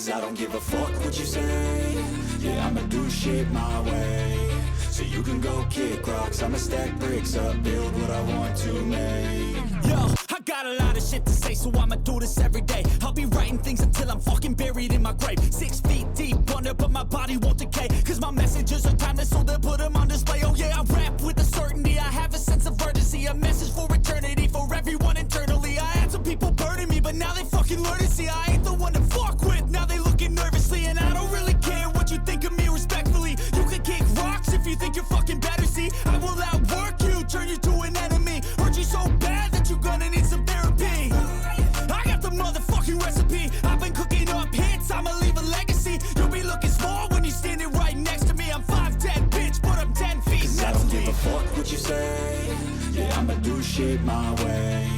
Cause I don't give a fuck what you say. Yeah, I'ma do shit my way. So you can go kick rocks, I'ma stack bricks up, build what I want to make. Yo, I got a lot of shit to say, so I'ma do this every day. I'll be writing things until I'm fucking buried in my grave. 6 feet deep under, but my body won't decay. Cause my messages are timeless, so they'll put them on display. Oh yeah, I rap with a certainty, I have a sense of urgency. A message for eternity, for everyone internally. I had some people burning me, but now they fucking learn to see I ain't the one to fuck with, now they looking nervously. And I don't really care what you think of me respectfully. You can kick rocks if you think you're fucking better, see. I will outwork you, turn you to an enemy. Hurt you so bad that you're gonna need some therapy. I got the motherfucking recipe. I've been cooking up hits, I'ma leave a legacy. You'll be looking small when you're standing right next to me. I'm 5'10", bitch, but I'm 10 feet Cause I next don't to me. give a fuck what you say. Yeah, I'ma do shit my way.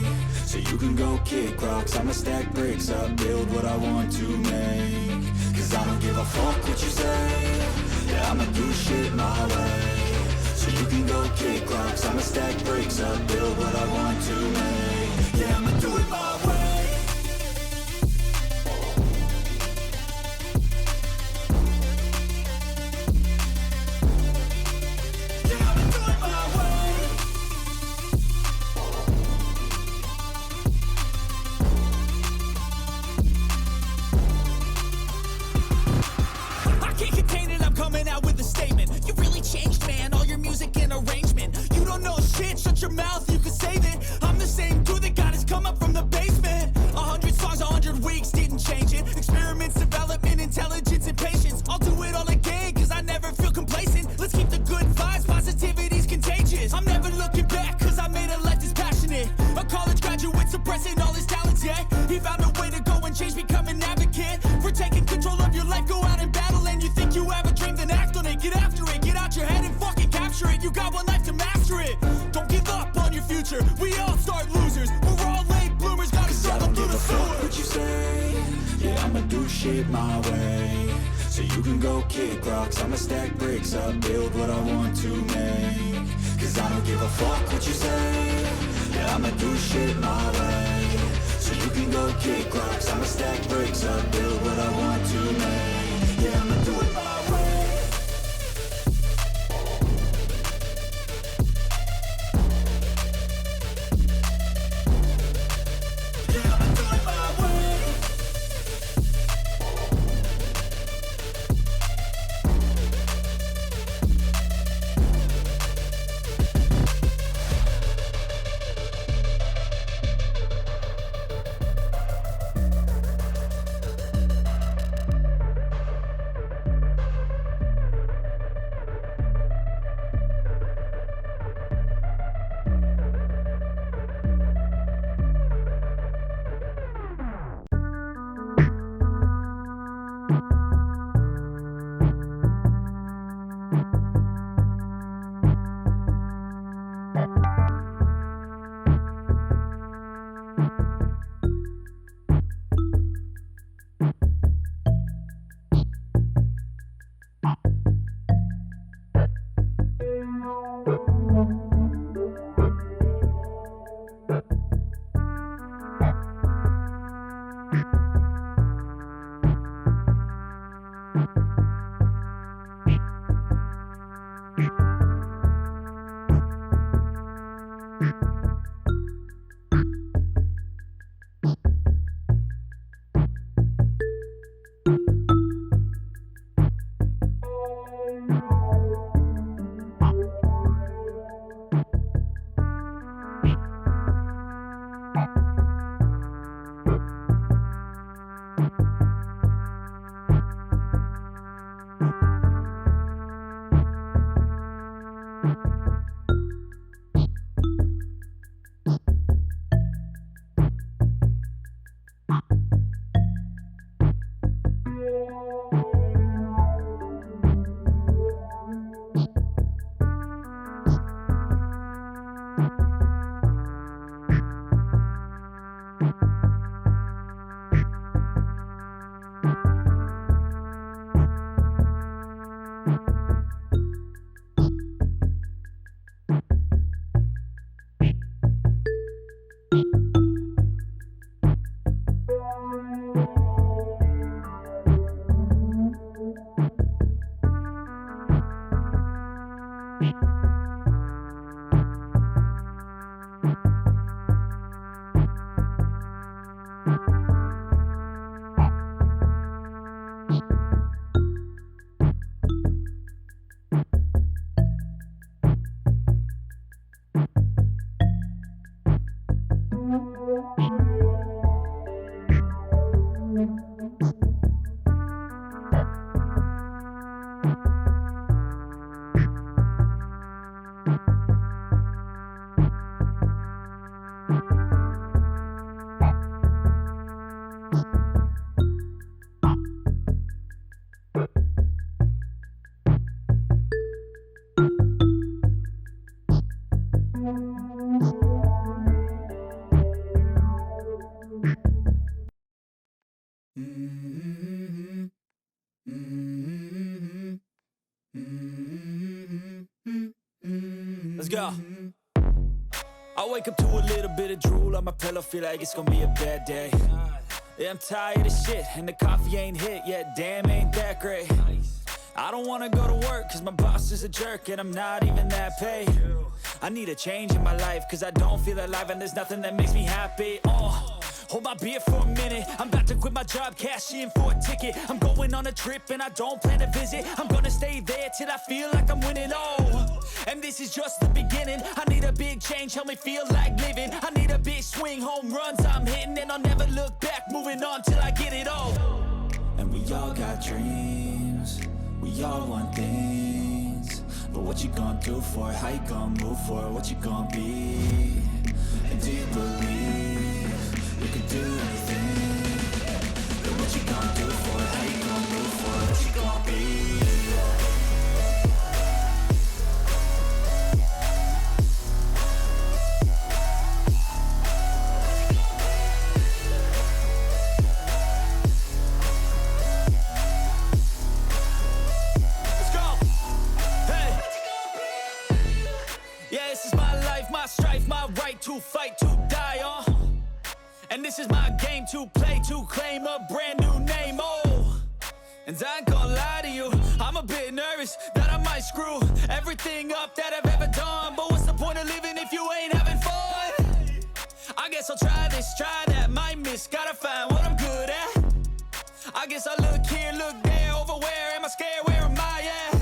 So you can go kick rocks, I'ma stack bricks up, build what I want to make. Cause I don't give a fuck what you say. Yeah, I'ma do shit my way. So you can go kick rocks, I'ma stack bricks up, build what I want to make. Yeah, I'ma do it my way. Yeah, I'ma do it my way. I can't contain it, I'm coming out with a statement. You really changed, man, all your music and arrangement. You don't know shit, shut your mouth, you can save it. I'm the same dude that got his come up from the basement. 100 songs, 100 weeks, didn't change it. Experiments, development, intelligence, and patience. I'll do it all again, cause I never feel complacent. Let's keep the good vibes, positivity's contagious. I'm never looking back, cause I made a life that's passionate. A college graduate suppressing all his talents, yeah. He found a way to go and change, become an advocate. For taking control of your life, go out and battle. And you think you have a dream, then act on it. Get after it, get out your head and fucking capture it. You got one life to master it. Don't give up on your future, we all start losers. We're all late bloomers, gotta I struggle don't through give the a fuck sewer. what you say. Yeah, I'ma do shit my way. So you can go kick rocks, I'ma stack bricks up, build what I want to make. Cause I don't give a fuck what you say. Yeah, I'ma do shit my way. So you can go kick rocks, I'ma stack bricks up, build what I want to make. Yeah, I'ma do it my way. Yeah, I'ma do it my way. Let's go. I wake up to a little bit of drool on my pillow, feel like it's gonna be a bad day. Yeah, I'm tired of shit, and the coffee ain't hit yet, damn, ain't that great. I don't wanna go to work, cause my boss is a jerk, and I'm not even that paid. I need a change in my life, cause I don't feel alive, and there's nothing that makes me happy. Hold my beer for a minute, I'm about to quit my job, cash in for a ticket. I'm going on a trip and I don't plan to visit. I'm gonna stay there till I feel like I'm winning, and this is just the beginning. I need a big change, help me feel like living. I need a big swing, home runs I'm hitting, and I'll never look back, moving on till I get it all. And we all got dreams, we all want things, but what you gonna do for it? How you gonna move for it? What you gonna be? And do you believe you can do anything? But what you gonna do for it? How you gonna move for it? What you gonna be? Let's go. Hey. Yeah, this is my life, my strife, my right to fight, to die on. And this is my game to play, to claim a brand new name, And I ain't gonna lie to you, I'm a bit nervous that I might screw everything up that I've ever done. But what's the point of living if you ain't having fun? I guess I'll try this, try that, might miss, gotta find what I'm good at. I guess I look here, look there, over where am I scared, where am I at?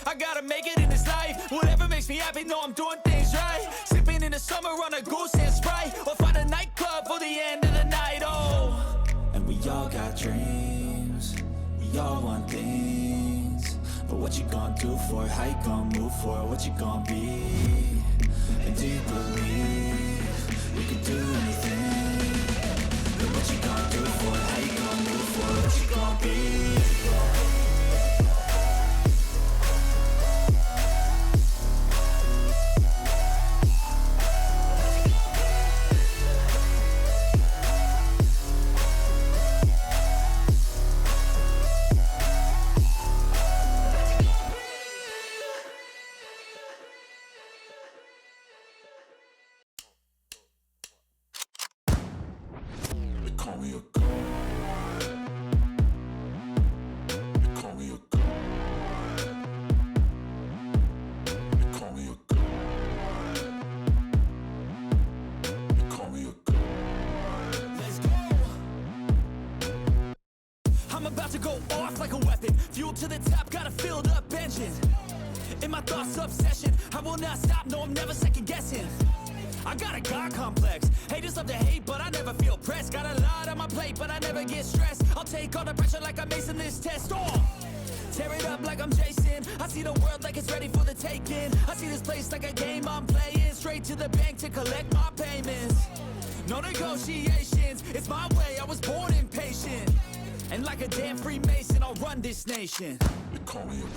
I gotta make it in this life, whatever makes me happy, know I'm doing things right. Sipping in the summer on a goose and Sprite, or find a nightclub for the end of the night, And we all got dreams, we all want things, but what you gonna do for it? How you gonna move for it? What you gonna be? And do you believe you can do anything? But what you gonna do for it? How you gonna move for it? What you gonna be? I'm about to go off like a weapon, fuel to the top, got a filled up engine. In my thoughts, obsession, I will not stop, no, I'm never second guessing. I got a God complex, haters love to hate, but I never feel pressed. Got a lot on my plate, but I never get stressed. I'll take all the pressure like I'm acing this test. Tear it up like I'm Jason. I see the world like it's ready for the taking. I see this place like a game I'm playing. Straight to the bank to collect my payments. No negotiations, it's my way, I was born impatient. And like a damn Freemason, I'll run this nation. They call me a